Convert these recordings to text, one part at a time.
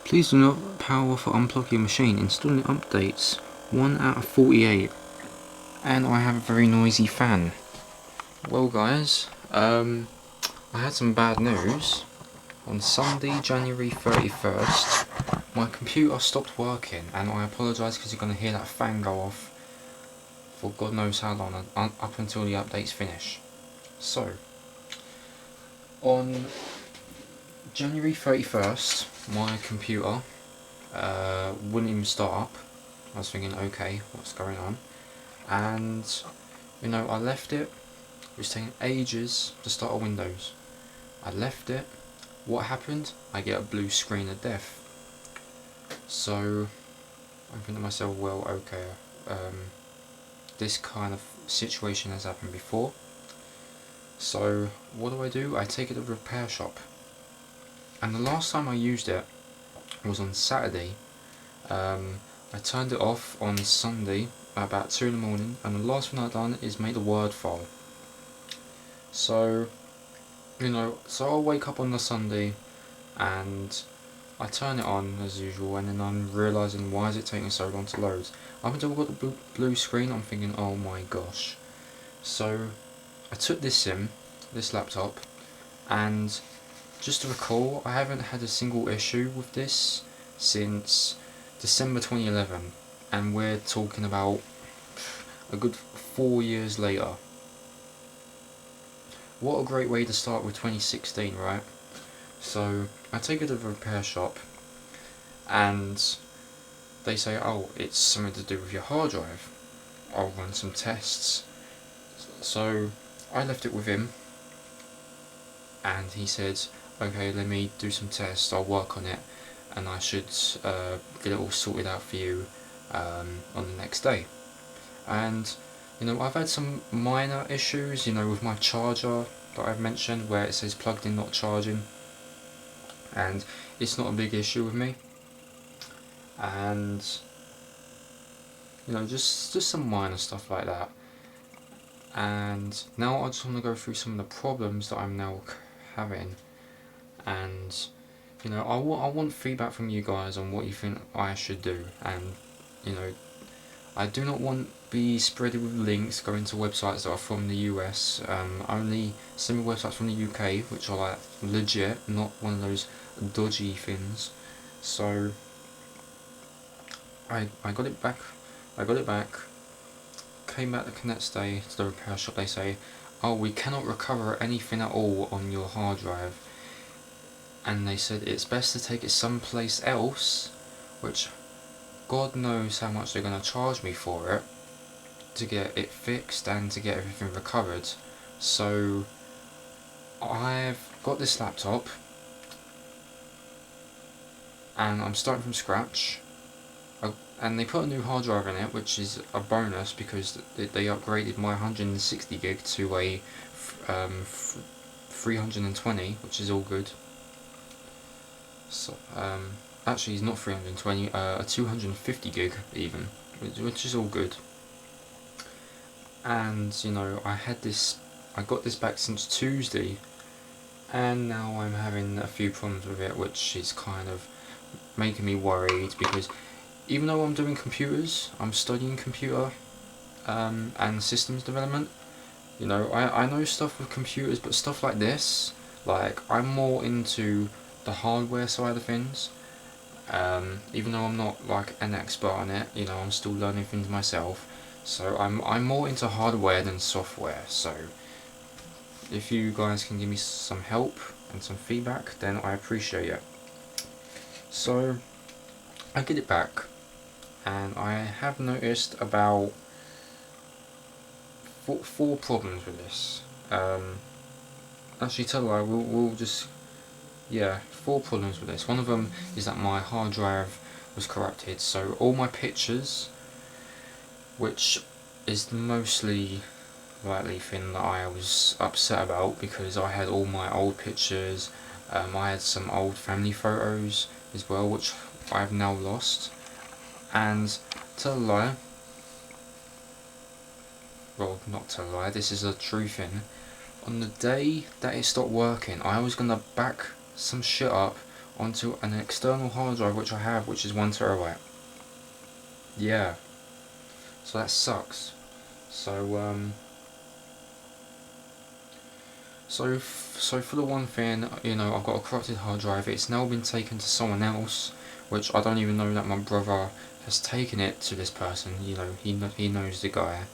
Please do not power off or unplug your machine. Installing updates. 1 out of 48. And I have a very noisy fan. Well guys, I had some bad news. On Sunday, January 31st, my computer stopped working, and I apologise because you're going to hear that fan go off for God knows how long, up until the updates finish. So, on January 31st, my computer wouldn't even start up. I was thinking, okay, what's going on? And, you know, I left it. It was taking ages to start a Windows. I left it. What happened? I get a blue screen of death. So I'm thinking to myself, well, okay, this kind of situation has happened before. So what do? I take it to the repair shop. And the last time I used it was on Saturday. I turned it off on Sunday at about 2 in the morning, and the last thing I've done is make a Word file. So, you know, so I'll wake up on the Sunday and I turn it on as usual, and then I'm realising, why is it taking so long to load? Up until I got the blue screen, I'm thinking, oh my gosh. So I took this laptop, and just to recall, I haven't had a single issue with this since December 2011, and we're talking about a good 4 years later. What a great way to start with 2016, right? So I take it to the repair shop, and they say, oh, it's something to do with your hard drive. I'll run some tests. So I left it with him, and he said, okay, let me do some tests, I'll work on it, and I should get it all sorted out for you on the next day. And you know, I've had some minor issues, you know, with my charger that I've mentioned, where it says plugged in, not charging, and it's not a big issue with me. And you know, just some minor stuff like that. And now I just want to go through some of the problems that I'm now having, and you know, I want feedback from you guys on what you think I should do. And you know, I do not want be spreaded with links going to websites that are from the US. Only send me websites from the UK which are like legit, not one of those dodgy things. So I got it back. Came back the next day to the repair shop. They say, oh, we cannot recover anything at all on your hard drive. And they said it's best to take it someplace else, which God knows how much they're going to charge me for it, to get it fixed and to get everything recovered. So I've got this laptop, and I'm starting from scratch. And they put a new hard drive in it, which is a bonus because they upgraded my 160 gig to a 320, which is all good. So actually, it's not 320, a 250 gig even, which is all good. And you know, I got this back since Tuesday, and now I'm having a few problems with it, which is kind of making me worried, because even though I'm doing computers, I'm studying computer and systems development, you know, I know stuff with computers, but stuff like this, like, I'm more into the hardware side of things. Even though I'm not like an expert on it, you know, I'm still learning things myself. So I'm more into hardware than software. So if you guys can give me some help and some feedback, then I appreciate it. So I get it back, and I have noticed about four problems with this. Actually, tell a lie, we'll just, yeah, 4 problems with this. One of them is that my hard drive was corrupted, so all my pictures, which is mostly likely thing that I was upset about, because I had all my old pictures. I had some old family photos as well, which I've now lost. And tell a lie, well, not tell a lie, this is a true thing, on the day that it stopped working, I was gonna back some shit up onto an external hard drive which I have, which is 1 TB. Yeah, so that sucks. So for the one thing, you know, I've got a corrupted hard drive. It's now been taken to someone else, which I don't even know that my brother has taken it to this person. You know, he knows the guy.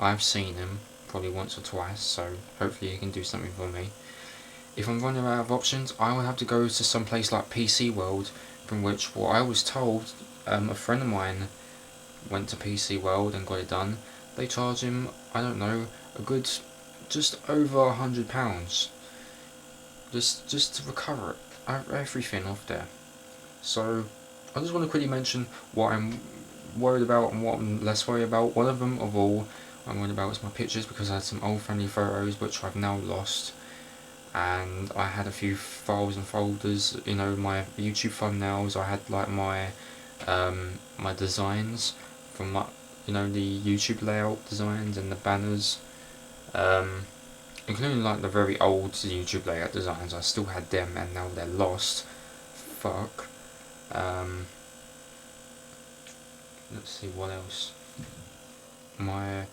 I've seen him probably once or twice, so hopefully he can do something for me. If I'm running out of options, I will have to go to some place like PC World, from which what I was told, a friend of mine went to PC World and got it done. They charge him, I don't know, a good just over £100 just to recover everything off there. So I just want to quickly mention what I'm worried about and what I'm less worried about. One of them of all I'm worried about is my pictures, because I had some old family photos which I've now lost, and I had a few files and folders, you know, my YouTube thumbnails. I had like my my designs from my, you know, the YouTube layout designs and the banners, including like the very old YouTube layout designs. I still had them and now they're lost. Fuck. Let's see what else. My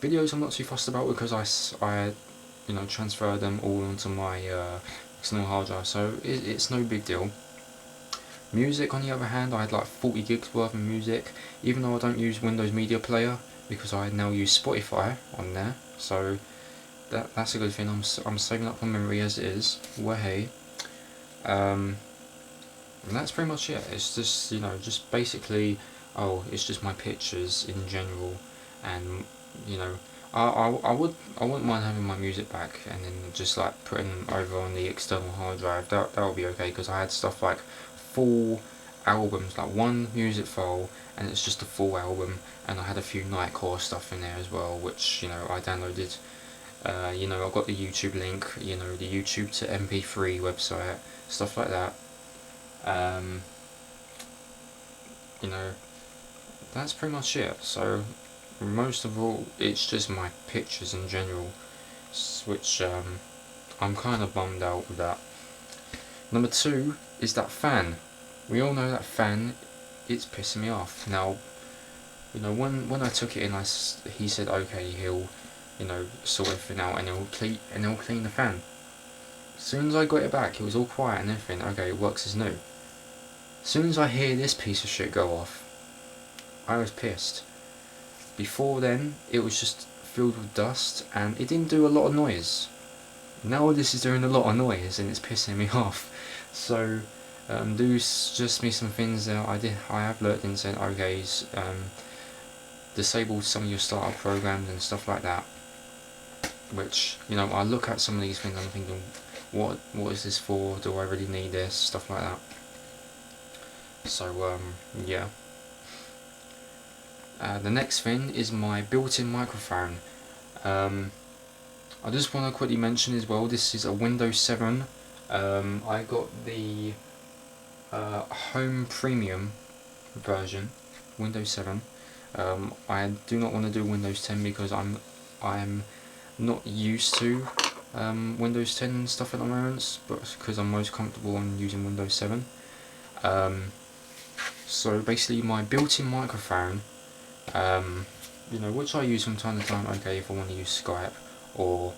videos I'm not too fussed about, because I you know, transfer them all onto my external hard drive, so it's no big deal. Music, on the other hand, I had like 40 gigs worth of music, even though I don't use Windows Media Player, because I now use Spotify on there, so that's a good thing. I'm saving up on memory as it is. Well, hey, and that's pretty much it. It's just, you know, just basically, it's just my pictures in general, and you know, I wouldn't mind having my music back and then just like putting them over on the external hard drive. That would be okay, because I had stuff like full albums, like one music file, and it's just a full album, and I had a few Nightcore stuff in there as well, which, you know, I downloaded. You know, I've got the YouTube link, you know, the YouTube to MP3 website, stuff like that. You know, that's pretty much it. So most of all, it's just my pictures in general, which I'm kind of bummed out with that. Number 2 is that fan. We all know that fan, it's pissing me off. Now, you know, when I took it in, he said okay, he'll, you know, sort everything out and he'll clean the fan. As soon as I got it back, it was all quiet and everything. Okay, it works as new. As soon as I hear this piece of shit go off, I was pissed. Before then, it was just filled with dust and it didn't do a lot of noise. Now this is doing a lot of noise and it's pissing me off. So do suggest me some things that I have looked and said, okay, disable some of your startup programs and stuff like that. Which, you know, I look at some of these things and I'm thinking, what is this for? Do I really need this? Stuff like that. So yeah. The next thing is my built-in microphone. I just want to quickly mention as well, this is a Windows 7. I got the Home Premium version, Windows 7. I do not want to do Windows 10 because I'm not used to Windows 10 and stuff at the moment, but because I'm most comfortable on using Windows 7. So basically my built-in microphone, you know, which I use from time to time, okay, if I want to use Skype, or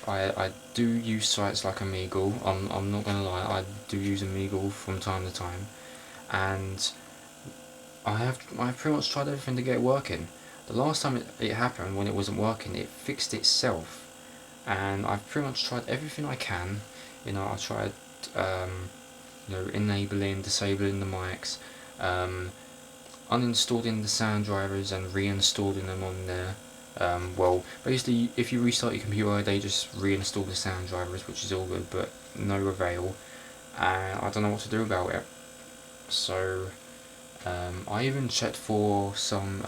I do use sites like Omegle. I'm not gonna lie, I do use Omegle from time to time, and I've pretty much tried everything to get it working. The last time it happened, when it wasn't working, it fixed itself, and I've pretty much tried everything I can. You know, I tried you know, enabling, disabling the mics, uninstalling the sound drivers and reinstalling them on there. Well, basically, if you restart your computer, they just reinstall the sound drivers, which is all good, but no avail, and I don't know what to do about it. So I even checked for some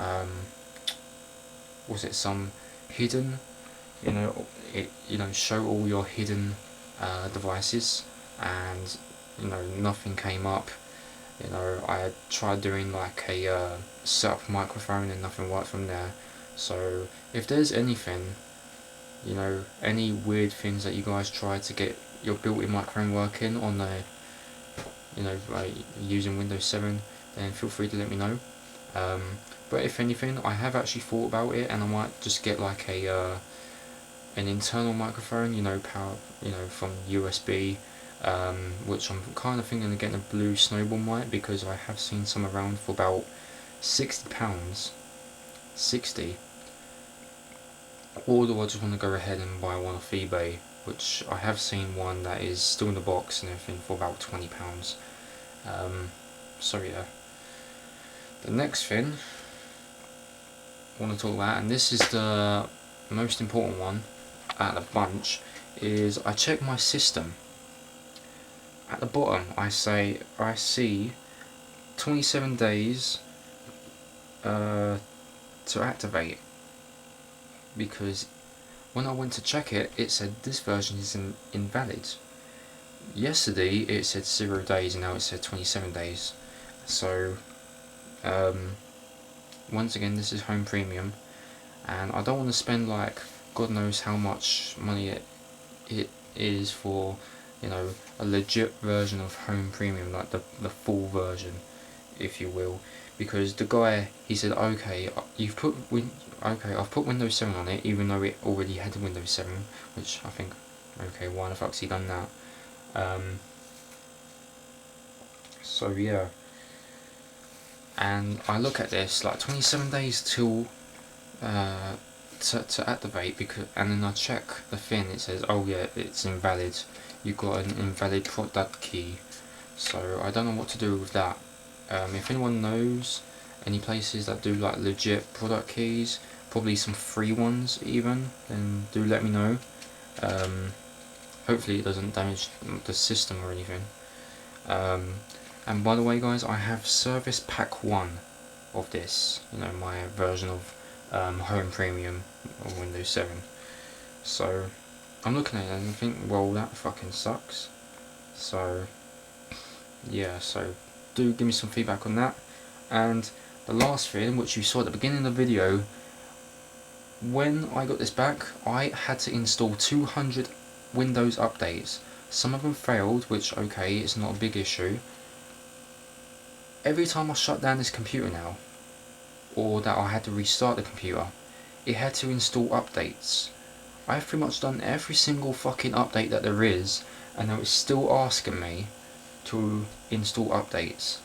some hidden, you know, show all your hidden devices, and you know, nothing came up. You know, I had tried doing like a setup microphone and nothing worked from there. So if there's anything, you know, any weird things that you guys try to get your built-in microphone working on the, you know, like using Windows 7, then feel free to let me know. But if anything, I have actually thought about it, and I might just get like a an internal microphone, you know, power, you know, from USB, which I'm kind of thinking of getting a blue snowball mic, because I have seen some around for about £60, 60. Or do I just want to go ahead and buy one off eBay, which I have seen one that is still in the box and everything for about £20. So yeah, the next thing I want to talk about, and this is the most important one out of the bunch, is I check my system. At the bottom I see 27 days to activate, because when I went to check it, it said this version is invalid. Yesterday it said 0 days and now it said 27 days. So once again, this is Home Premium, and I don't want to spend like God knows how much money it is for, you know, a legit version of Home Premium, like the full version, if you will. Because the guy, he said, okay, I've put Windows 7 on it, even though it already had Windows 7, which I think, okay, why the fuck's he done that? So yeah, and I look at this like 27 days till to activate, because, and then I check the thing, it says, oh yeah, it's invalid, you got an invalid product key. So I don't know what to do with that. If anyone knows any places that do like legit product keys, probably some free ones even, then do let me know. Hopefully it doesn't damage the system or anything. And by the way guys, I have Service Pack 1 of this, you know, my version of Home Premium on Windows 7. So I'm looking at it and I think, well, that fucking sucks. So yeah, so do give me some feedback on that. And the last thing, which you saw at the beginning of the video, when I got this back, I had to install 200 Windows updates. Some of them failed, which, okay, it's not a big issue. Every time I shut down this computer now, or that I had to restart the computer, it had to install updates. I've pretty much done every single fucking update that there is, and now it's still asking me to install updates.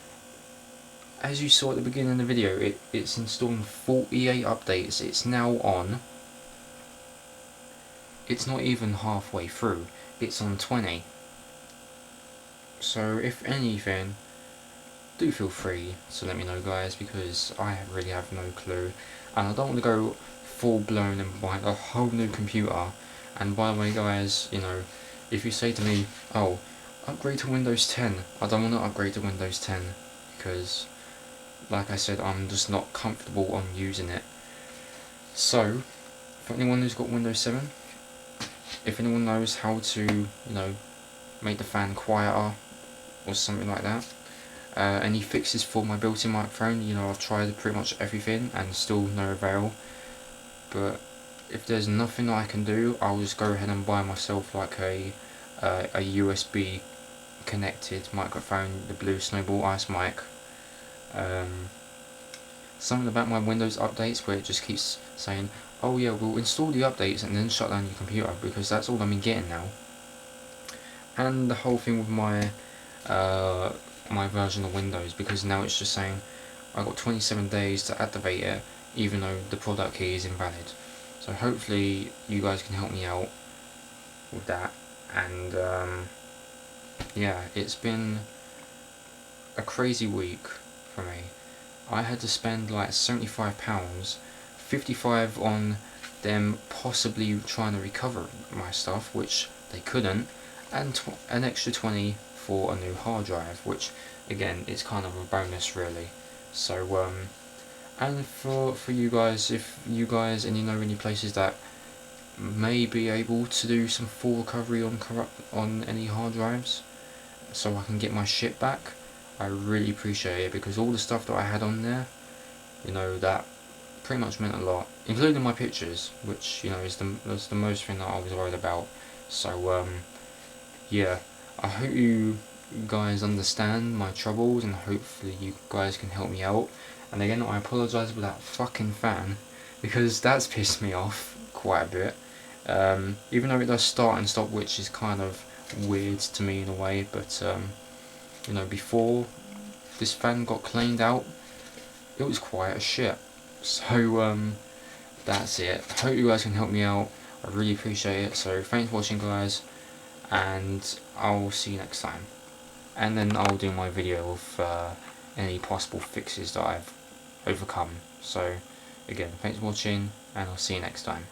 As you saw at the beginning of the video, it's installing 48 updates. It's now on, it's not even halfway through, it's on 20. So if anything, do feel free to let me know guys, because I really have no clue, and I don't want to go full blown and buy a whole new computer. And by the way guys, you know, if you say to me, oh, upgrade to Windows 10, I don't want to upgrade to Windows 10, because like I said, I'm just not comfortable on using it. So for anyone who's got Windows 7, if anyone knows how to, you know, make the fan quieter or something like that, any fixes for my built-in microphone, you know, I've tried pretty much everything and still no avail. But if there's nothing I can do, I'll just go ahead and buy myself like a USB connected microphone, the Blue Snowball Ice mic. Something about my Windows updates where it just keeps saying, oh yeah, we'll install the updates and then shut down your computer, because that's all I'm getting now. And the whole thing with my my version of Windows, because now it's just saying I've got 27 days to activate it, even though the product key is invalid. So hopefully you guys can help me out with that. And yeah, it's been a crazy week for me. I had to spend like £75, 55 on them possibly trying to recover my stuff, which they couldn't, and an extra 20 for a new hard drive, which again is kind of a bonus really. So and for you guys, if you guys and you know any places that may be able to do some full recovery on any hard drives, so I can get my shit back, I really appreciate it, because all the stuff that I had on there, you know, that pretty much meant a lot. including my pictures, which, you know, is the most thing that I was worried about. So yeah, I hope you guys understand my troubles, and hopefully you guys can help me out. And again, I apologise for that fucking fan, because that's pissed me off quite a bit. Even though it does start and stop, which is kind of weird to me in a way, but you know, before this fan got cleaned out, it was quite a shit. So that's it. I hope you guys can help me out. I really appreciate it. So thanks for watching, guys, and I'll see you next time. And then I'll do my video of any possible fixes that I've overcome. So again, thanks for watching, and I'll see you next time.